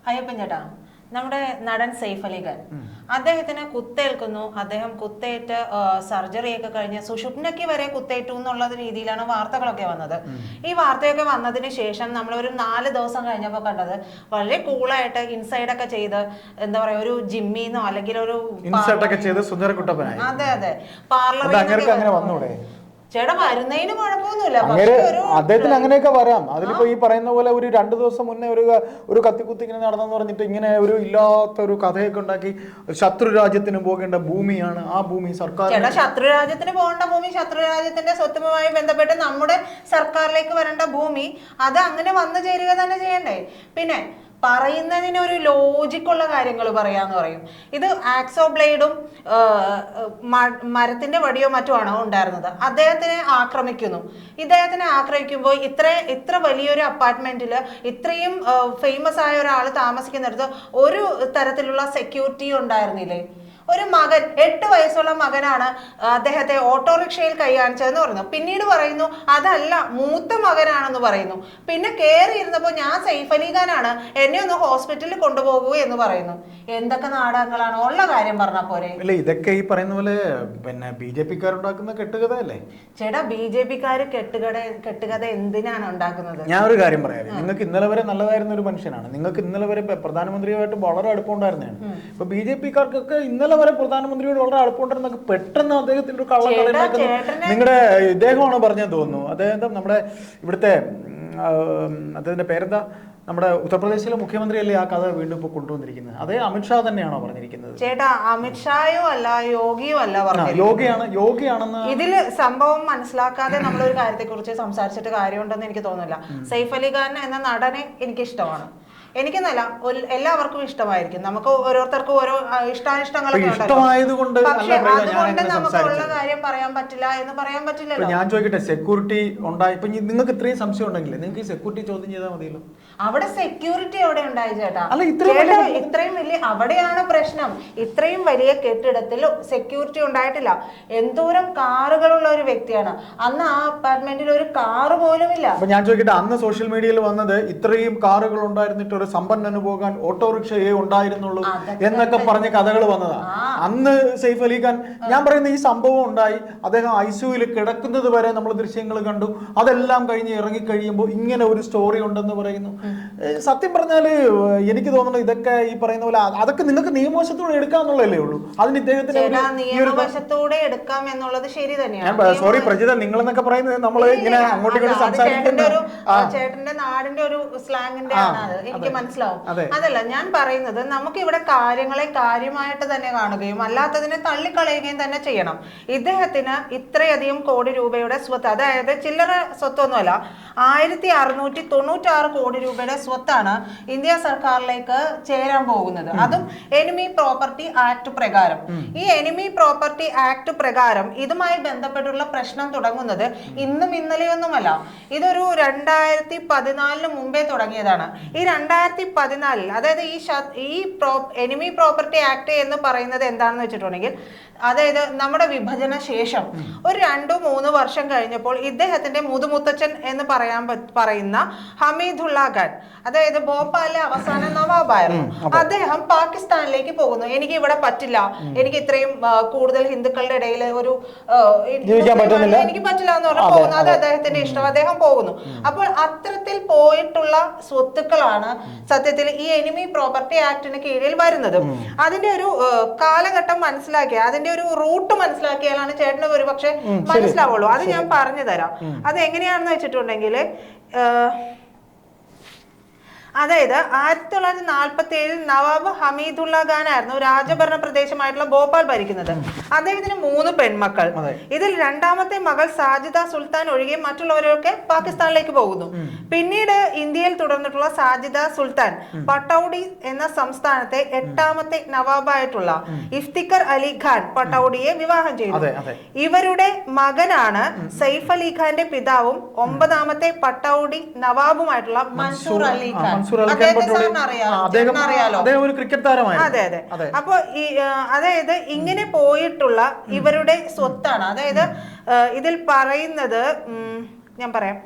അയ്യപ്പൻ ചേട്ടാ, നമ്മുടെ നടൻ സെയ്ഫ് അലി ഖാൻ അദ്ദേഹത്തിന് കുത്തേൽക്കുന്നു. അദ്ദേഹം കുത്തേറ്റ് സർജറി ഒക്കെ കഴിഞ്ഞ് സുഷുപ്നയ്ക്ക് വരെ കുത്തേറ്റു എന്നുള്ള രീതിയിലാണ് വാർത്തകളൊക്കെ വന്നത്. ഈ വാർത്തയൊക്കെ വന്നതിന് ശേഷം നമ്മൾ ഒരു 4 ദിവസം കഴിഞ്ഞപ്പോൾ കണ്ടത് വളരെ കൂളായിട്ട് ഇൻസൈഡ് ഒക്കെ ചെയ്ത് എന്താ പറയാ ഒരു ജിമ്മിന്നോ അല്ലെങ്കിൽ ഒരു അതെ അതെ പാർലമെന്റ് ചേട്ടാ വരുന്നതിന് കുഴപ്പമൊന്നുമില്ല. അദ്ദേഹത്തിന് അങ്ങനെയൊക്കെ വരാം. അതിലിപ്പോ ഈ പറയുന്ന പോലെ ഒരു 2 ദിവസം മുന്നേ ഒരു കത്തിക്കുത്തി ഇങ്ങനെ നടന്നെന്ന് പറഞ്ഞിട്ട് ഇങ്ങനെ ഒരു ഇല്ലാത്ത ഒരു കഥയൊക്കെ ഉണ്ടാക്കി ശത്രു രാജ്യത്തിന് പോകേണ്ട ഭൂമിയാണ് ആ ഭൂമി സർക്കാർ. ചേട്ടാ ശത്രു രാജ്യത്തിന് പോകേണ്ട ഭൂമി, ശത്രു രാജ്യത്തിന്റെ സ്വത്തുമായി ബന്ധപ്പെട്ട് നമ്മുടെ സർക്കാരിലേക്ക് വരേണ്ട ഭൂമി, അത് അങ്ങനെ വന്നു ചേരുക തന്നെ ചെയ്യണ്ടേ? പിന്നെ പറയുന്നതിന് ഒരു ലോജിക്കുള്ള കാര്യങ്ങൾ പറയാന്ന് പറയും. ഇത് ആക്സോ ബ്ലേഡും മരത്തിന്റെ വടിയോ മറ്റോ ആണോ ഉണ്ടായിരുന്നത്. അദ്ദേഹത്തിനെ ആക്രമിക്കുന്നു. ഇദ്ദേഹത്തിനെ ആക്രമിക്കുമ്പോൾ ഇത്ര വലിയൊരു അപ്പാർട്ട്മെന്റിൽ ഇത്രയും ഫേമസ് ആയ ഒരാൾ താമസിക്കുന്നിടത്ത് ഒരു തരത്തിലുള്ള സെക്യൂരിറ്റി ഉണ്ടായിരുന്നില്ലേ? ഒരു മകൻ 8 വയസ്സുള്ള മകനാണ് അദ്ദേഹത്തെ ഓട്ടോറിക്ഷയിൽ കൈ കാണിച്ചതെന്ന് പറയുന്നു. പിന്നീട് പറയുന്നു അതല്ല മൂത്ത മകനാണെന്ന് പറയുന്നു. പിന്നെ കയറി ഇരുന്നപ്പോൾ ഞാൻ സെയ്ഫ് അലി ഖാനാണ്, എന്നെ ഒന്ന് ഹോസ്പിറ്റലിൽ കൊണ്ടുപോകൂ എന്ന് പറയുന്നു. എന്തൊക്കെ നാടകങ്ങളാണ്? ഉള്ള കാര്യം പറഞ്ഞ പോരെ? അല്ല ഇതൊക്കെ ഈ പറയുന്ന പോലെ പിന്നെ BJP-ക്കാരുണ്ടാക്കുന്ന കെട്ടുകഥയല്ലേ ചേട്ടാ? BJP-ക്കാര് കെട്ടുകഥ എന്തിനാണ് ഉണ്ടാക്കുന്നത്? ഞാൻ ഒരു കാര്യം പറയാം. നിങ്ങൾക്ക് ഇന്നലെ വരെ നല്ലതായിരുന്ന ഒരു മനുഷ്യനാണ്. നിങ്ങൾക്ക് ഇന്നലെ വരെ പ്രധാനമന്ത്രിയുമായിട്ട് വളരെ അടുപ്പമുണ്ടായിരുന്നതാണ്. ഇപ്പൊ BJP-ക്കാർക്കൊക്കെ ഇന്നലെ വരെ പ്രധാനമന്ത്രിയോട് വളരെ അടുപ്പമുണ്ടെന്നൊക്കെ പെട്ടെന്ന് അദ്ദേഹത്തിന്റെ ഒരു കള്ളക്കഥ നിങ്ങളുടെ ഇദ്ദേഹമാണ് പറഞ്ഞതെന്ന് തോന്നുന്നു. അദ്ദേഹം നമ്മുടെ ഇവിടുത്തെ അദ്ദേഹത്തിന്റെ പേരെന്താ, നമ്മുടെ ഉത്തർപ്രദേശിലെ മുഖ്യമന്ത്രിയല്ലേ ആ കഥ വീണ്ടും ഇപ്പൊ കൊണ്ടുവന്നിരിക്കുന്നത്? അതേ അമിത്ഷാ തന്നെയാണോ പറഞ്ഞിരിക്കുന്നത്? ചേട്ടാ അമിത്ഷായോ അല്ല യോഗിയോ അല്ല പറഞ്ഞത്, യോഗിയാണെന്ന്. ഇതില് സംഭവം മനസ്സിലാക്കാതെ നമ്മളൊരു കാര്യത്തെ കുറിച്ച് സംസാരിച്ചിട്ട് കാര്യമുണ്ടെന്ന് എനിക്ക് തോന്നുന്നില്ല. സെയ്ഫ് അലി ഖാൻ എന്ന നടനെ എനിക്ക് ഇഷ്ടമാണ്. എനിക്കെന്നല്ല എല്ലാവർക്കും ഇഷ്ടമായിരിക്കും. നമുക്ക് ഓരോരുത്തർക്കും ഓരോ ഇഷ്ടാനിഷ്ടങ്ങളൊക്കെ ഉണ്ടല്ലോ. പക്ഷെ അതുകൊണ്ട് നമുക്ക് ഉള്ള കാര്യം പറയാൻ പറ്റില്ല എന്ന് പറയാൻ പറ്റില്ലല്ലോ. ഞാൻ ചോദിക്കട്ടെ, സെക്യൂരിറ്റി ഉണ്ടായി ഇപ്പൊ നിങ്ങൾക്ക് ഇത്രയും സംശയം ഉണ്ടെങ്കിൽ നിങ്ങൾക്ക് ഈ സെക്യൂരിറ്റി ചോദ്യം ചെയ്താൽ മതിയല്ലോ. അവിടെ സെക്യൂരിറ്റി എവിടെ ഉണ്ടായി ചേട്ടാ? ഇത്രയും വലിയ അവിടെയാണ് പ്രശ്നം. ഇത്രയും വലിയ കെട്ടിടത്തിൽ സെക്യൂരിറ്റി ഉണ്ടായിട്ടില്ല. എന്തോരം കാറുകളുള്ള ഒരു വ്യക്തിയാണ്. അന്ന് ആ അപ്പാർട്ട്മെന്റിൽ ഒരു കാറ് പോലും ഇല്ല. അപ്പൊ ഞാൻ ചോദിക്കട്ടെ, അന്ന് സോഷ്യൽ മീഡിയയിൽ വന്നത് ഇത്രയും കാറുകൾ ഉണ്ടായിരുന്നിട്ട് ഒരു സമ്പന്നന് പോകാൻ ഓട്ടോറിക്ഷയെ ഉണ്ടായിരുന്നുള്ളൂ എന്നൊക്കെ പറഞ്ഞ കഥകൾ വന്നതാണ്. അന്ന് സെയ്ഫ് അലി ഖാൻ, ഞാൻ പറയുന്ന ഈ സംഭവം ഉണ്ടായി അദ്ദേഹം ICUവിൽ കിടക്കുന്നത് വരെ നമ്മൾ ദൃശ്യങ്ങൾ കണ്ടു. അതെല്ലാം കഴിഞ്ഞ് ഇറങ്ങിക്കഴിയുമ്പോൾ ഇങ്ങനെ ഒരു സ്റ്റോറി ഉണ്ടെന്ന് പറയുന്നു. സത്യം പറഞ്ഞാല് എനിക്ക് തോന്നുന്നു ഇതൊക്കെ ഈ പറയുന്ന പോലെ അതൊക്കെ നിങ്ങൾക്ക് നിയമവശത്തോടെ എടുക്കാന്നുള്ളതല്ലേ ഉള്ളൂ. അതിന് ഇദ്ദേഹത്തിന് നിയമവശത്തോടെ എടുക്കാം എന്നുള്ളത് ശരി തന്നെയാണ്. സോറി പ്രജിത, നിങ്ങൾ എന്നൊക്കെ പറയുന്നത് നമ്മൾ ഇങ്ങനെ അങ്ങോട്ടും ഇങ്ങോട്ടും സംസാരിക്കുന്ന ചേട്ടന്റെ നാടിന്റെ ഒരു സ്ലാങ്ങിന്റെ ആണ് എനിക്ക് മനസ്സിലാവും. അതല്ല ഞാൻ പറയുന്നത്, നമുക്ക് ഇവിടെ കാര്യങ്ങളെ കാര്യമായിട്ട് തന്നെ കാണുകയും അല്ലാത്തതിനെ തള്ളിക്കളയുകയും തന്നെ ചെയ്യണം. ഇദ്ദേഹത്തിന് ഇത്രയധികം കോടി രൂപയുടെ സ്വത്ത്, അതായത് ചില്ലറ സ്വത്തൊന്നുമല്ല, 1696 കോടി രൂപയുടെ സ്വത്താണ് ഇന്ത്യ സർക്കാരിലേക്ക് ചേരാൻ പോകുന്നത്. അതും എനിമി പ്രോപ്പർട്ടി ആക്ട് പ്രകാരം. ഈ എനിമി പ്രോപ്പർട്ടി ആക്ട് പ്രകാരം ഇതുമായി ബന്ധപ്പെട്ടുള്ള പ്രശ്നം തുടങ്ങുന്നത് ഇന്നും ഇന്നലെയൊന്നുമല്ല. ഇതൊരു 2014 മുമ്പേ തുടങ്ങിയതാണ്. ഈ 2014, അതായത് ഈ എനിമി പ്രോപ്പർട്ടി ആക്ട് എന്ന് പറയുന്നത് എന്താണെന്ന് വെച്ചിട്ടുണ്ടെങ്കിൽ, അതായത് നമ്മുടെ വിഭജന ശേഷം ഒരു 2-3 വർഷം കഴിഞ്ഞപ്പോൾ ഇദ്ദേഹത്തിന്റെ മുതുമുത്തച്ഛൻ എന്ന് പറയുന്ന ഹമീദുള്ള ഖാൻ, അതായത് ഭോപ്പാലിലെ അവസാന നവാബായിരുന്നു, അദ്ദേഹം പാകിസ്ഥാനിലേക്ക് പോകുന്നു. എനിക്ക് ഇവിടെ പറ്റില്ല, എനിക്ക് ഇത്രയും കൂടുതൽ ഹിന്ദുക്കളുടെ ഇടയിൽ എനിക്ക് പറ്റില്ല എന്ന് പറഞ്ഞ് പോകുന്നു. അത് അദ്ദേഹത്തിന്റെ ഇഷ്ടം, അദ്ദേഹം പോകുന്നു. അപ്പോൾ അത്തരത്തിൽ പോയിട്ടുള്ള സ്വത്തുക്കളാണ് സത്യത്തിൽ ഈ എനിമി പ്രോപ്പർട്ടി ആക്ടിന് കീഴിൽ വരുന്നത്. അതിന്റെ ഒരു കാലഘട്ടം മനസ്സിലാക്കിയ, അതിന്റെ ഒരു റൂട്ട് മനസ്സിലാക്കിയാലാണ് ചേട്ടന് ഒരു പക്ഷെ മനസ്സിലാവുള്ളൂ. അത് ഞാൻ പറഞ്ഞു തരാം. അത് എങ്ങനെയാണെന്ന് വെച്ചിട്ടുണ്ടെങ്കിൽ, അതായത് 1947 നവാബ് ഹമീദുള്ള ഖാൻ ആയിരുന്നു രാജഭരണ പ്രദേശമായിട്ടുള്ള ഭോപ്പാൽ ഭരിക്കുന്നത്. അദ്ദേഹത്തിന് 3 പെൺമക്കൾ. ഇതിൽ രണ്ടാമത്തെ മകൾ സാജിദ സുൽത്താൻ ഒഴികെ മറ്റുള്ളവരൊക്കെ പാകിസ്ഥാനിലേക്ക് പോകുന്നു. പിന്നീട് ഇന്ത്യയിൽ തുടർന്നിട്ടുള്ള സാജിദ സുൽത്താൻ പട്ടൌഡി എന്ന സംസ്ഥാനത്തെ 8ാമത്തെ നവാബായിട്ടുള്ള ഇഫ്തിഖർ അലി ഖാൻ പട്ടൌഡിയെ വിവാഹം ചെയ്തു. ഇവരുടെ മകനാണ് സെയ്ഫ് അലി ഖാന്റെ പിതാവും 9ാമത്തെ പട്ടൌഡി നവാബുമായിട്ടുള്ള മൻസൂർ അലി ഖാൻ. ഒരു ക്രിക്കറ്റ് താരമാണ്. അതെ അതെ. അപ്പൊ അതായത് ഇങ്ങനെ പോയിട്ടുള്ള ഇവരുടെ സ്വത്താണ്. അതായത് ഇതിൽ പറയുന്നത് ഞാൻ പറയാം,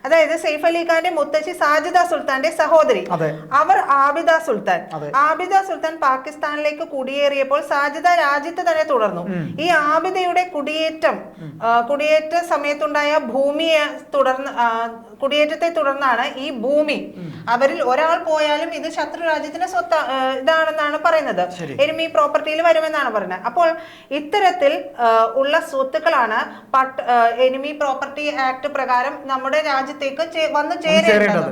അതായത് സെയ്ഫ് അലി ഖാന്റെ മുത്തശ്ശി സാജിദ സുൽത്താന്റെ സഹോദരി അവർ ആബിദ സുൽത്താൻ. ആബിദ സുൽത്താൻ പാകിസ്ഥാനിലേക്ക് കുടിയേറിയപ്പോൾ സാജിദ രാജ്യത്ത് തന്നെ തുടർന്നു. ഈ ആബിദയുടെ കുടിയേറ്റ സമയത്തുണ്ടായ കുടിയേറ്റത്തെ തുടർന്നാണ് ഈ ഭൂമി അവരിൽ ഒരാൾ പോയാലും ഇത് ശത്രു രാജ്യത്തിന്റെ സ്വത്ത് ഇതാണെന്നാണ് പറയുന്നത്, എനിമി പ്രോപ്പർട്ടിയിൽ വരുമെന്നാണ് പറയുന്നത്. അപ്പോൾ ഇത്തരത്തിൽ ഉള്ള സ്വത്തുക്കളാണ് എനിമി പ്രോപ്പർട്ടി ആക്ട് പ്രകാരം നമ്മുടെ രാജ്യത്തേക്ക് വന്നു ചേരേണ്ടത്.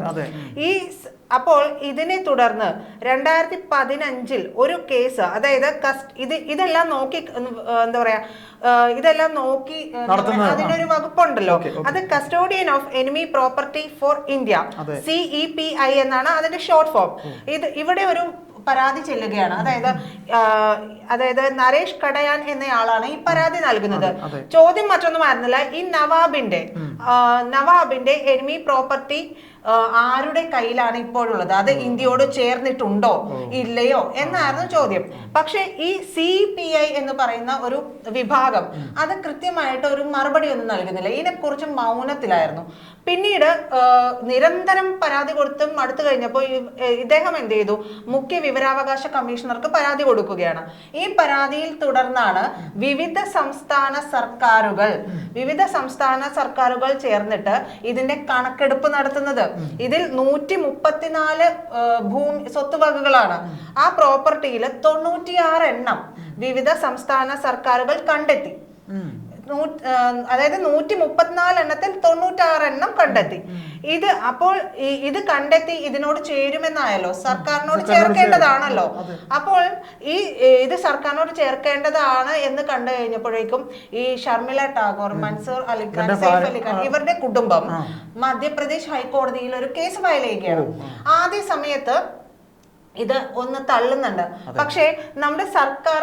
അപ്പോൾ ഇതിനെ തുടർന്ന് 2015 ഒരു കേസ്, അതായത് ഇതെല്ലാം നോക്കി എന്താ പറയാ ഇതെല്ലാം നോക്കി അതിനൊരു വകുപ്പുണ്ടല്ലോ, അത് custodian of enemy property for India, CEPI എന്നാണ് അതിന്റെ ഷോർട്ട് ഫോം. ഇവിടെ ഒരു പരാതി ചെല്ലുകയാണ്. അതായത് നരേഷ് കടയാൻ എന്നയാളാണ് ഈ പരാതി നൽകുന്നത്. ചോദ്യം മറ്റൊന്നുമായിരുന്നില്ല, ഈ നവാബിന്റെ എനിമി പ്രോപ്പർട്ടി ആരുടെ കയ്യിലാണ് ഇപ്പോഴുള്ളത്, അത് ഇന്ത്യയോട് ചേർന്നിട്ടുണ്ടോ ഇല്ലയോ എന്നായിരുന്നു ചോദ്യം. പക്ഷെ ഈ CPI എന്ന് പറയുന്ന ഒരു വിഭാഗം അത് കൃത്യമായിട്ട് ഒരു മറുപടി ഒന്നും നൽകുന്നില്ല. ഇതിനെക്കുറിച്ച് മൗനത്തിലായിരുന്നു. പിന്നീട് നിരന്തരം പരാതി കൊടുത്തും അടുത്തു കഴിഞ്ഞപ്പോൾ ഇദ്ദേഹം എന്ത് ചെയ്തു, മുഖ്യ വിവരാവകാശ കമ്മീഷണർക്ക് പരാതി കൊടുക്കുകയാണ്. ഈ പരാതിയിൽ തുടർന്നാണ് വിവിധ സംസ്ഥാന സർക്കാരുകൾ ചേർന്നിട്ട് ഇതിന്റെ കണക്കെടുപ്പ് നടത്തുന്നത്. ഇതിൽ 134 സ്വത്തുവകകളാണ്. ആ പ്രോപ്പർട്ടിയിൽ 96 എണ്ണം വിവിധ സംസ്ഥാന സർക്കാരുകൾ കണ്ടെത്തി. അതായത് 134 എണ്ണത്തിൽ 96 എണ്ണം കണ്ടെത്തി. ഇത് കണ്ടെത്തി ഇതിനോട് ചേരുമെന്നായല്ലോ, സർക്കാരിനോട് ചേർക്കേണ്ടതാണല്ലോ. അപ്പോൾ ഇത് സർക്കാരിനോട് ചേർക്കേണ്ടതാണ് എന്ന് കണ്ടു കഴിഞ്ഞപ്പോഴേക്കും ഈ ഷർമിള ടാഗോർ, മൻസൂർ അലിഖാൻ, സെയ്ഫ് അലി ഖാൻ ഇവരുടെ കുടുംബം മധ്യപ്രദേശ് ഹൈക്കോടതിയിൽ ഒരു കേസ് ഫയൽ ചെയ്യുകയാണ്. ആദ്യ സമയത്ത് ഇത് ഒന്ന് തള്ളുന്നുണ്ട്. പക്ഷേ നമ്മുടെ സർക്കാർ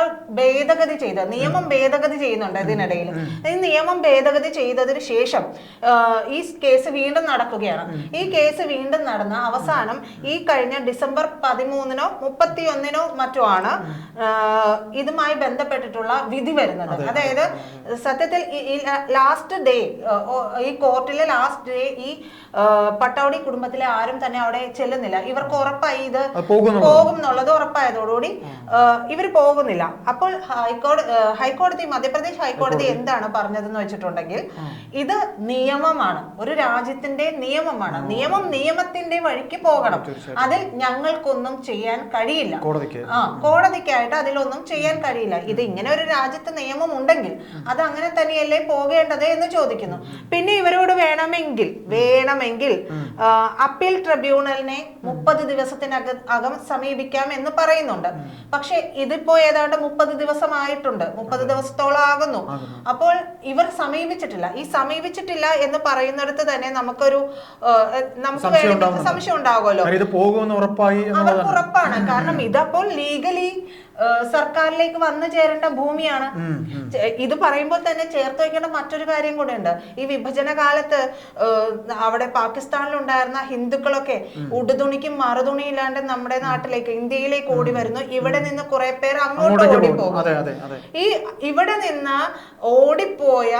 നിയമം ഭേദഗതി ചെയ്യുന്നുണ്ട് ഇതിനിടയിൽ. ഈ നിയമം ഭേദഗതി ചെയ്തതിന് ശേഷം ഈ കേസ് വീണ്ടും നടക്കുകയാണ്. ഈ കേസ് വീണ്ടും നടന്ന അവസാനം ഈ കഴിഞ്ഞ ഡിസംബർ 13-നോ 31-നോ മറ്റോ ആണ് ഇതുമായി ബന്ധപ്പെട്ടിട്ടുള്ള വിധി വരുന്നത്. അതായത് സത്യത്തിൽ ലാസ്റ്റ് ഡേ, ഈ കോർട്ടിലെ ലാസ്റ്റ് ഡേ ഈ പട്ടൗഡി കുടുംബത്തിലെ ആരും തന്നെ അവിടെ ചെല്ലുന്നില്ല. ഇവർക്ക് ഉറപ്പായി ഇത് പോകും എന്നുള്ളത് ഉറപ്പായതോടുകൂടി ഇവർ പോകുന്നില്ല. അപ്പോൾ ഹൈക്കോടതി, മധ്യപ്രദേശ് ഹൈക്കോടതി എന്താണ് പറഞ്ഞതെന്ന് വെച്ചിട്ടുണ്ടെങ്കിൽ, ഇത് നിയമമാണ്, ഒരു രാജ്യത്തിന്റെ നിയമമാണ്, നിയമത്തിന്റെ വഴിക്ക് പോകണം, അതിൽ ഞങ്ങൾക്കൊന്നും ചെയ്യാൻ കഴിയില്ല, കോടതിക്കായിട്ട് അതിലൊന്നും ചെയ്യാൻ കഴിയില്ല. ഇത് ഇങ്ങനെ ഒരു രാജ്യത്ത് നിയമം ഉണ്ടെങ്കിൽ അത് അങ്ങനെ തന്നെയല്ലേ പോകേണ്ടത് എന്ന് ചോദിക്കുന്നു. പിന്നെ ഇവരോട് വേണമെങ്കിൽ അപ്പീൽ ട്രിബ്യൂണലിനെ 30 ദിവസത്തിനകം സമീപിക്കാം എന്ന് പറയുന്നുണ്ട്. പക്ഷെ ഇതിപ്പോ ഏതാണ്ട് 30 ദിവസമായിട്ടുണ്ട്, 30 ദിവസത്തോളം ആകുന്നു. അപ്പോൾ ഇവർ സമീപിച്ചിട്ടില്ല. ഈ സമീപിച്ചിട്ടില്ല എന്ന് പറയുന്നിടത്ത് തന്നെ നമുക്ക് സംശയം ഉണ്ടാകുമല്ലോ, അവർക്ക് ഉറപ്പാണ്. കാരണം ഇതപ്പോൾ ലീഗലി സർക്കാരിലേക്ക് വന്നു ചേരേണ്ട ഭൂമിയാണ്. ഇത് പറയുമ്പോൾ തന്നെ ചേർത്ത് വയ്ക്കേണ്ട മറ്റൊരു കാര്യം കൂടെ ഉണ്ട്. ഈ വിഭജന കാലത്ത് അവിടെ പാകിസ്ഥാനിലുണ്ടായിരുന്ന ഹിന്ദുക്കളൊക്കെ ഉടുതുണിക്കും മറുതുണി ഇല്ലാണ്ട് നമ്മുടെ നാട്ടിലേക്ക്, ഇന്ത്യയിലേക്ക് ഓടി വരുന്നു. ഇവിടെ നിന്ന് കുറെ പേർ അങ്ങോട്ട് ഓടിപ്പോകും. ഈ ഇവിടെ നിന്ന് ഓടിപ്പോയ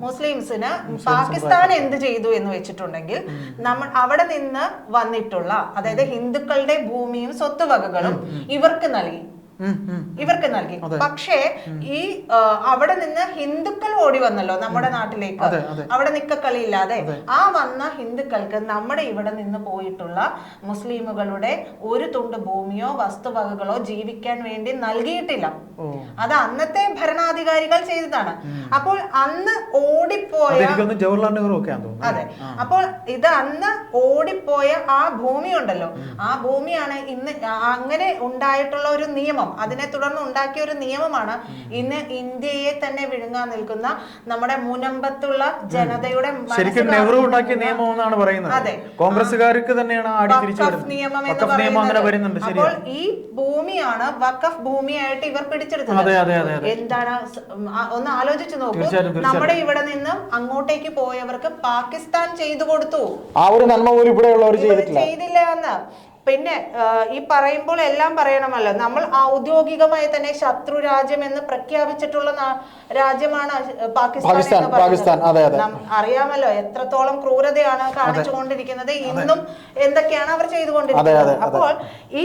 മുസ്ലിംസിന് പാകിസ്ഥാൻ എന്ത് ചെയ്തു എന്ന് വെച്ചിട്ടുണ്ടെങ്കിൽ, നമ്മൾ അവിടെ നിന്ന് വന്നിട്ടുള്ള, അതായത് ഹിന്ദുക്കളുടെ ഭൂമിയും സ്വത്തുവകകളും ഇവർക്ക് നൽകി. പക്ഷേ ഈ അവിടെ നിന്ന് ഹിന്ദുക്കൾ ഓടി വന്നല്ലോ നമ്മുടെ നാട്ടിലേക്ക്, അവിടെ നിക്കക്കളിയില്ലാതെ. ആ വന്ന ഹിന്ദുക്കൾക്ക് നമ്മുടെ ഇവിടെ നിന്ന് പോയിട്ടുള്ള മുസ്ലിമുകളുടെ ഒരു തുണ്ട് ഭൂമിയോ വസ്തുവകകളോ ജീവിക്കാൻ വേണ്ടി നൽകിയിട്ടില്ല. അത് അന്നത്തെ ഭരണാധികാരികൾ ചെയ്തതാണ്. അപ്പോൾ അന്ന് ഓടിപ്പോയ, അതെ, അപ്പോൾ ഇത് അന്ന് ഓടിപ്പോയ ആ ഭൂമി ഉണ്ടല്ലോ, ആ ഭൂമിയാണ് ഇന്ന് അങ്ങനെ ഉണ്ടായിട്ടുള്ള ഒരു നിയമം, അതിനെ തുടർന്ന് ഉണ്ടാക്കിയ ഒരു നിയമമാണ് ഇന്ന് ഇന്ത്യയെ തന്നെ വിഴുങ്ങാൻ നിൽക്കുന്ന നമ്മുടെ മുനമ്പത്തുള്ള ജനതയുടെ നെഹ്റു ഉണ്ടാക്കിയ നിയമം എന്നാണ് പറയുന്നത്. അതെ, കോൺഗ്രസ്സുകാർക്ക് തന്നെയാണ് നിയമം എന്ന് പറയുന്നത്. അപ്പോൾ ഈ ഭൂമിയാണ് വഖഫ് ഭൂമിയായിട്ട് ഇവർ പിടിച്ചെടുത്തത്. എന്താണ് ഒന്ന് ആലോചിച്ച് നോക്കൂ. നമ്മുടെ ഇവിടെ നിന്ന് അങ്ങോട്ടേക്ക് പോയവർക്ക് പാകിസ്ഥാൻ ചെയ്തു കൊടുത്തു, ആ ഒരു നന്മ പോലും ഇവിടെ ഉള്ളവർ ചെയ്തില്ല എന്ന്. പിന്നെ ഈ പറയുമ്പോൾ എല്ലാം പറയണമല്ലോ, നമ്മൾ ഔദ്യോഗികമായി തന്നെ ശത്രു രാജ്യം എന്ന് പ്രഖ്യാപിച്ചിട്ടുള്ള രാജ്യമാണ് പാകിസ്ഥാൻ എന്ന് പറയുന്നത്. അറിയാമല്ലോ എത്രത്തോളം ക്രൂരതയാണ് കാണിച്ചുകൊണ്ടിരിക്കുന്നത്, ഇന്നും എന്തൊക്കെയാണ് അവർ ചെയ്തുകൊണ്ടിരിക്കുന്നത്. അപ്പോൾ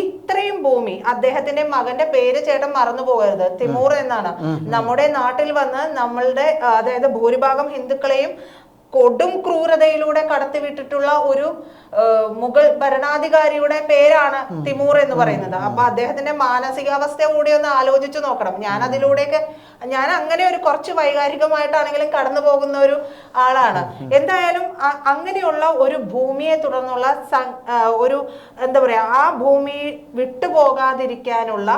ഇത്രയും ഭൂമി, അദ്ദേഹത്തിന്റെ മകന്റെ പേര് ചേട്ടൻ മറന്നു പോകരുത്, തിമൂർ എന്നാണ്, നമ്മുടെ നാട്ടിൽ വന്ന് നമ്മളുടെ അതായത് ഭൂരിഭാഗം ഹിന്ദുക്കളെയും കൊടും ക്രൂരതയിലൂടെ കടത്തിവിട്ടിട്ടുള്ള ഒരു മുഗൾ ഭരണാധികാരിയുടെ പേരാണ് തിമൂർ എന്ന് പറയുന്നത്. അപ്പൊ അദ്ദേഹത്തിന്റെ മാനസികാവസ്ഥ കൂടി ഒന്ന് ആലോചിച്ചു നോക്കണം. ഞാൻ അങ്ങനെ ഒരു കുറച്ച് വൈകാരികമായിട്ടാണെങ്കിലും കടന്നു പോകുന്ന ഒരു ആളാണ്. എന്തായാലും അങ്ങനെയുള്ള ഒരു ഭൂമിയെ തുടർന്നുള്ള ഒരു എന്താ പറയാ, ആ ഭൂമി വിട്ടുപോകാതിരിക്കാനുള്ള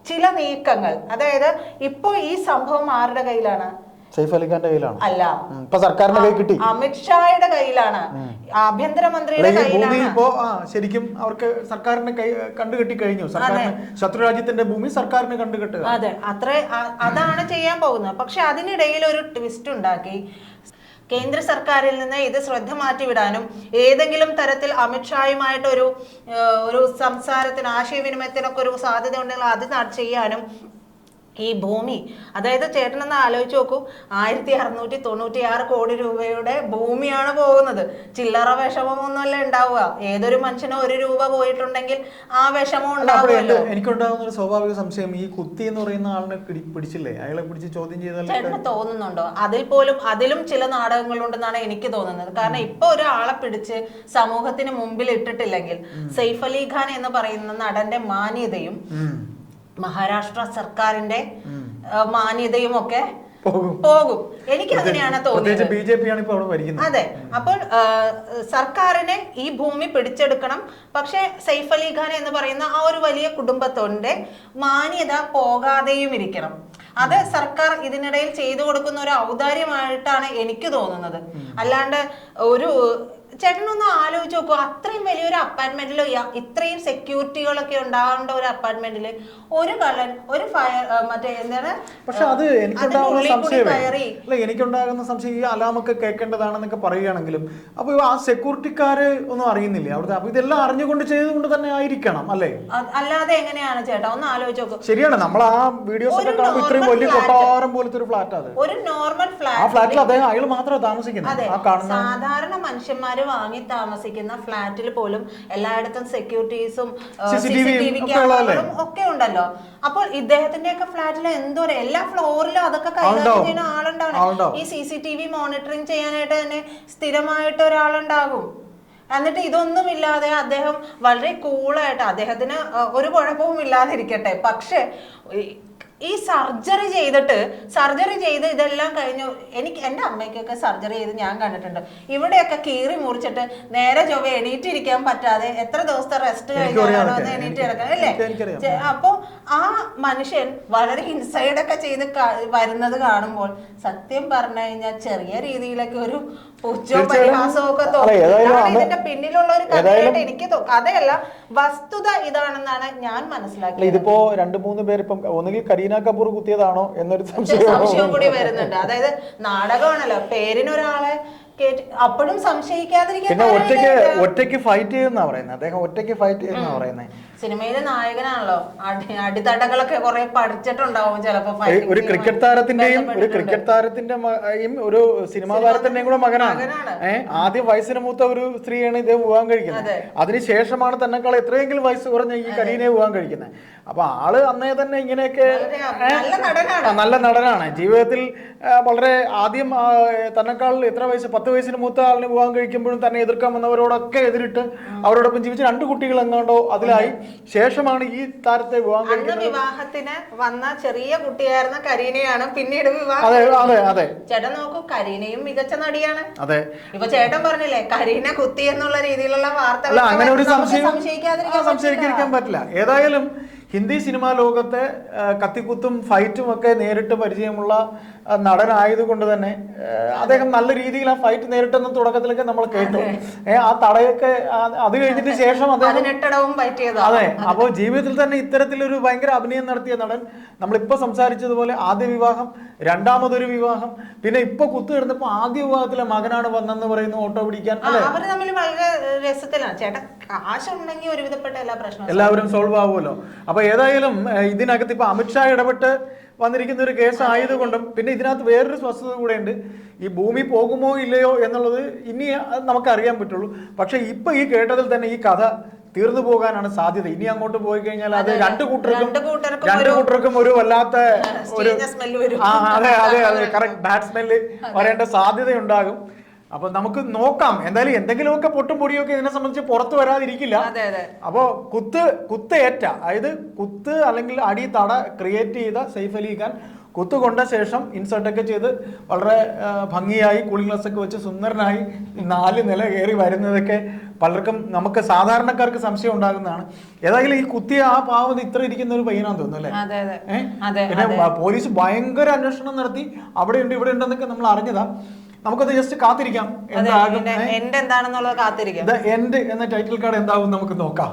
ചില നീക്കങ്ങൾ, അതായത് ഇപ്പൊ ഈ സംഭവം ആരുടെ കയ്യിലാണ്? സൈഫ് അലി ഖാന്റെ കയ്യിലാണ്. അല്ല, ഇപ്പൊ സർക്കാരിന്റെ കൈ കിട്ടി, അമിത്ഷായുടെ കയ്യിലാണ്, ആഭ്യന്തരമന്ത്രിയുടെ കയ്യിലാണ്. ഇപ്പോ ശരിക്കും അവർക്ക് സർക്കാരിന് കണ്ടുകെട്ടി കഴിഞ്ഞു. സർക്കാരിന് ശത്രുരാജ്യത്തിന്റെ ഭൂമി സർക്കാരിന് കണ്ടുകെട്ടുക. അതെ, അതാണ് ചെയ്യാൻ പോകുന്നത്. പക്ഷെ അതിനിടയിൽ ഒരു ട്വിസ്റ്റ് ഉണ്ടാക്കി. കേന്ദ്ര സർക്കാരിൽ നിന്ന് ഇത് ശ്രദ്ധ മാറ്റിവിടാനും ഏതെങ്കിലും തരത്തിൽ അമിത്ഷായുമായിട്ട് ഒരു സംസാരത്തിന്, ആശയവിനിമയത്തിനൊക്കെ ഒരു സാധ്യത ഉണ്ടെങ്കിൽ അത് ചെയ്യാനും ഈ ഭൂമി, അതായത് ചേട്ടനൊന്ന് ആലോചിച്ച് നോക്കൂ, 1696 കോടി രൂപയുടെ ഭൂമിയാണ് പോകുന്നത്. ചില്ലറ വിഷമമൊന്നുമല്ല ഉണ്ടാവുക. ഏതൊരു മനുഷ്യനും 1 രൂപ പോയിട്ടുണ്ടെങ്കിൽ ആ വിഷമം ഉണ്ടാവുമല്ലോ. എനിക്കുണ്ടാകുന്ന ഒരു സ്വാഭാവിക സംശയം, ഈ കുത്തി എന്ന് പറയുന്ന ആളിനെ പിടിച്ചില്ലേ, അയാളെ പിടിച്ച് ചോദ്യം ചെയ്താൽ ചേട്ടന് തോന്നുന്നുണ്ടോ അതിലും ചില നാടകങ്ങളുണ്ടെന്നാണ് എനിക്ക് തോന്നുന്നത്. കാരണം ഇപ്പൊ ഒരാളെ പിടിച്ച് സമൂഹത്തിന് മുമ്പിൽ ഇട്ടിട്ടില്ലെങ്കിൽ സൈഫ് അലി ഖാൻ എന്ന് പറയുന്ന നടന്റെ മാന്യതയും മഹാരാഷ്ട്ര സർക്കാരിന്റെ മാന്യതയും ഒക്കെ പോകും. എനിക്ക് അങ്ങനെയാണ് തോന്നുന്നത്. അതെ, അപ്പോൾ സർക്കാരിന് ഈ ഭൂമി പിടിച്ചെടുക്കണം. പക്ഷെ സൈഫ് അലി ഖാൻ എന്ന് പറയുന്ന ആ ഒരു വലിയ കുടുംബത്തിന്റെ മാന്യത പോകാതെയും ഇരിക്കണം. അത് സർക്കാർ ഇതിനിടയിൽ ചെയ്തു കൊടുക്കുന്ന ഒരു ഔദാര്യമായിട്ടാണ് എനിക്ക് തോന്നുന്നത്. അല്ലാണ്ട് ചേട്ടനൊന്ന് ആലോചിച്ച് നോക്കൂ, അത്രയും വലിയൊരു അപ്പാർട്ട്മെന്റിൽ ഇത്രയും സെക്യൂരിറ്റികളൊക്കെ ഉണ്ടാകേണ്ട ഒരു അപ്പാർട്ട്മെന്റിൽ ഒരു കള്ളൻ, ഒരു ഫയർ, മറ്റേ എന്താണ്, പക്ഷെ അത് എനിക്കുണ്ടാകുന്ന സംശയം, ഈ അലാമൊക്കെ കേൾക്കേണ്ടതാണെന്നൊക്കെ പറയുകയാണെങ്കിലും അപ്പൊ ആ സെക്യൂരിറ്റിക്കാര് ഒന്നും അറിയുന്നില്ല അവിടുത്തെ. അപ്പൊ ഇതെല്ലാം അറിഞ്ഞുകൊണ്ട് ചെയ്തുകൊണ്ട് തന്നെ ആയിരിക്കണം അല്ലേ? അല്ലാതെ എങ്ങനെയാണ് ചേട്ടാ? ഒന്ന് ആലോചിച്ച് നോക്കൂ. ശരിയാണ്, നമ്മൾ ആ വീഡിയോസ് ഒക്കെ കാണുമ്പോൾ ഇത്രയും വലിയ കൊട്ടാരം പോലത്തെ ഒരു ഫ്ലാറ്റ്, അത് ഒരു നോർമൽ ഫ്ലാറ്റ്. ആ ഫ്ലാറ്റിൽ അദ്ദേഹം അയാൾ മാത്രമേ താമസിക്കുന്നത്. സാധാരണ മനുഷ്യന്മാര് വാങ്ങി താമസിക്കുന്ന ഫ്ലാറ്റിൽ പോലും എല്ലായിടത്തും സെക്യൂരിറ്റീസും CCTV ക്യാമറകളും ഒക്കെ ഉണ്ടല്ലോ. അപ്പോൾ ഇദ്ദേഹത്തിന്റെ ഒക്കെ ഫ്ലാറ്റിൽ എന്തോരം, എല്ലാ ഫ്ലോറിലും അതൊക്കെ കൈകാര്യം ചെയ്യുന്ന ആളുണ്ടാവും. ഈ CCTV മോണിറ്ററിങ് ചെയ്യാനായിട്ട് തന്നെ സ്ഥിരമായിട്ട് ഒരാളുണ്ടാകും. എന്നിട്ട് ഇതൊന്നുമില്ലാതെ അദ്ദേഹം വളരെ കൂളായിട്ട്, അദ്ദേഹത്തിന് ഒരു കുഴപ്പവും ഇല്ലാതിരിക്കട്ടെ, പക്ഷെ ഈ സർജറി ചെയ്ത് ഇതെല്ലാം കഴിഞ്ഞു. എൻ്റെ അമ്മയ്ക്കൊക്കെ സർജറി ചെയ്ത് ഞാൻ കണ്ടിട്ടുണ്ട്. ഇവിടെയൊക്കെ കീറി മുറിച്ചിട്ട് നേരെ ചൊവ്വ എണീറ്റിരിക്കാൻ പറ്റാതെ എത്ര ദിവസത്തെ റെസ്റ്റ് കഴിഞ്ഞാണോ ഒന്ന് എണീറ്റ് കിടക്കണം അല്ലേ? അപ്പൊ ആ മനുഷ്യൻ വളരെ ഇൻസൈഡൊക്കെ ചെയ്ത് വരുന്നത് കാണുമ്പോൾ സത്യം പറഞ്ഞു കഴിഞ്ഞാൽ ചെറിയ രീതിയിലൊക്കെ ഒരു പുച്ഛോ പരിഹാസമോ ഒക്കെ തോന്നും. ഇതിന്റെ പിന്നിലുള്ള ഒരു കഥയായിട്ട് എനിക്ക് കഥയല്ല, വസ്തുത ഇതാണെന്നാണ് ഞാൻ മനസ്സിലാക്കിയത്. ഇതിപ്പോ 2-3 പേര് ഇപ്പം ഒന്നുകിൽ കരീന കപൂർ കുത്തിയതാണോ എന്നൊരു സംശയം കൂടി വരുന്നുണ്ട്. അതായത് നാടകമാണല്ലോ, പേരിനൊരാളെ അപ്പോഴും സംശയിക്കാതിരിക്കാൻ. ഒറ്റയ്ക്ക് ഫൈറ്റ് ചെയ്യുന്ന പറയുന്നത്, അദ്ദേഹം ഒറ്റയ്ക്ക് ഫൈറ്റ് ചെയ്യുന്ന പറയുന്നത്. സിനിമയിലെ നായകനാണല്ലോ, അടിത്തടകളൊക്കെ കുറെ പഠിച്ചിട്ടുണ്ടാവും ചിലപ്പോ. ഒരു ക്രിക്കറ്റ് താരത്തിന്റെയും ഒരു സിനിമാ താരത്തിന്റെയും കൂടെ മകനാണ്. ആദ്യം വയസ്സിന് മൂത്ത ഒരു സ്ത്രീയാണ് ഇദ്ദേഹം വിവാഹം കഴിക്കുന്നത്. അതിനുശേഷമാണ് തന്നെക്കാൾ എത്രയെങ്കിലും വയസ്സ് കുറഞ്ഞ ഈ കരീനയെ വിവാഹം കഴിക്കുന്നത്. അപ്പൊ ആള് അന്നേ തന്നെ ഇങ്ങനെയൊക്കെ നല്ല നടനാണ്. ജീവിതത്തിൽ വളരെ ആദ്യം തന്നെക്കാൾ എത്ര വയസ്സ്, 10 വയസ്സിന് മൂത്ത ആളിനെ വിവാഹം കഴിക്കുമ്പോഴും തന്നെ എതിർക്കാൻ വന്നവരോടൊക്കെ എതിരിട്ട് അവരോടൊപ്പം ജീവിച്ച 2 കുട്ടികൾ എങ്ങാണ്ടോ അതിലായി. ശേഷമാണ് ഈ താരത്തെ വിവാഹം കഴിക്കുന്നത്. വിവാഹത്തിന് വന്ന ചെറിയ കുട്ടിയായിരുന്ന കരീനയാണ് പിന്നീട് വിവാഹം. അതെ ചേട്ടൻ നോക്കൂ, കരീനയും മികച്ച നടിയാണ്. അതെ, ഇപ്പൊ ചേട്ടൻ പറഞ്ഞില്ലേ കരീന കുത്തി എന്നുള്ള രീതിയിലുള്ള വാർത്തകൾ, അങ്ങനെ ഒരു സംശയിക്കാതിരിക്കാൻ പറ്റില്ല. ഏതായാലും ഹിന്ദി സിനിമാ ലോകത്തെ കത്തിക്കുത്തും ഫൈറ്റും ഒക്കെ നേരിട്ട് പരിചയമുള്ള നടനായതുകൊണ്ട് തന്നെ അദ്ദേഹം നല്ല രീതിയിൽ ആ ഫൈറ്റ് നേരിട്ടെന്ന തുടക്കത്തിലൊക്കെ നമ്മൾ കേട്ടു. ആ തടയൊക്കെ അത് കഴിഞ്ഞിട്ട് ശേഷം അതെ. അപ്പോൾ ജീവിതത്തിൽ തന്നെ ഇത്തരത്തിലൊരു ഭയങ്കര അഭിനയം നടത്തിയ നടൻ, നമ്മളിപ്പോ സംസാരിച്ചതുപോലെ ആദ്യ വിവാഹം, രണ്ടാമതൊരു വിവാഹം, പിന്നെ ഇപ്പൊ കുത്തു കിടന്നപ്പോ ആദ്യ വിവാഹത്തിലെ മകനാണ് വന്നെന്ന് പറയുന്നു ഓട്ടോ പിടിക്കാൻ. അവര് തമ്മിൽ വളരെ രസത്തിലാണ്. ചേട്ടാ കാശുണ്ടെങ്കിൽ ഒരുവിധപ്പെട്ട എല്ലാ പ്രശ്നവും എല്ലാവരും സോൾവ് ആവുമല്ലോ. അപ്പൊ ഏതായാലും ഇതിനകത്ത് ഇപ്പൊ അമിത്ഷാ ഇടപെട്ട് വന്നിരിക്കുന്ന ഒരു കേസ് ആയതുകൊണ്ടും പിന്നെ ഇതിനകത്ത് വേറൊരു സ്വസ്ഥത കൂടെ ഉണ്ട്. ഈ ഭൂമി പോകുമോ ഇല്ലയോ എന്നുള്ളത് ഇനി നമുക്ക് അറിയാൻ പറ്റുള്ളൂ. പക്ഷെ ഇപ്പൊ ഈ കേട്ടതിൽ തന്നെ ഈ കഥ തീർന്നു പോകാനാണ് സാധ്യത. ഇനി അങ്ങോട്ട് പോയി കഴിഞ്ഞാൽ അത് രണ്ടു കൂട്ടർക്കും ഒരു വല്ലാത്ത ഒരു അതെ അതെ അതെ കറക്റ്റ് ബാഡ് സ്മെല്ല് വരേണ്ട സാധ്യതയുണ്ടാകും. അപ്പൊ നമുക്ക് നോക്കാം. എന്തായാലും എന്തെങ്കിലുമൊക്കെ പൊട്ടും പൊടിയൊക്കെ ഇതിനെ സംബന്ധിച്ച് പുറത്തു വരാതിരിക്കില്ല. അപ്പോ കുത്തേറ്റ, അതായത് കുത്ത് അല്ലെങ്കിൽ അടി തട ക്രിയേറ്റ് ചെയ്ത സെയ്ഫ് അലി ഖാൻ കുത്തു കൊണ്ട ശേഷം ഇൻസർട്ടൊക്കെ ചെയ്ത് വളരെ ഭംഗിയായി കൂളിംഗ് ഗ്ലാസ് ഒക്കെ വെച്ച് സുന്ദരനായി 4 നില കയറി വരുന്നതൊക്കെ പലർക്കും, നമുക്ക് സാധാരണക്കാർക്ക് സംശയം ഉണ്ടാകുന്നതാണ്. ഏതായാലും ഈ കുത്തിയ ആ പാവം ഇത്ര ഇരിക്കുന്ന ഒരു പയ്യനാന്ന് തോന്നുന്നു അല്ലേ? പിന്നെ പോലീസ് ഭയങ്കര അന്വേഷണം നടത്തി അവിടെ ഉണ്ട് ഇവിടെ ഉണ്ടെന്നൊക്കെ നമ്മൾ അറിഞ്ഞതാ. നമുക്കത് ജസ്റ്റ് കാത്തിരിക്കാം എന്താകും. എന്താണെന്നുള്ളത് കാത്തിരിക്കാം. എൻഡ് എന്ന ടൈറ്റിൽ കാർഡ് എന്താവും നമുക്ക് നോക്കാം.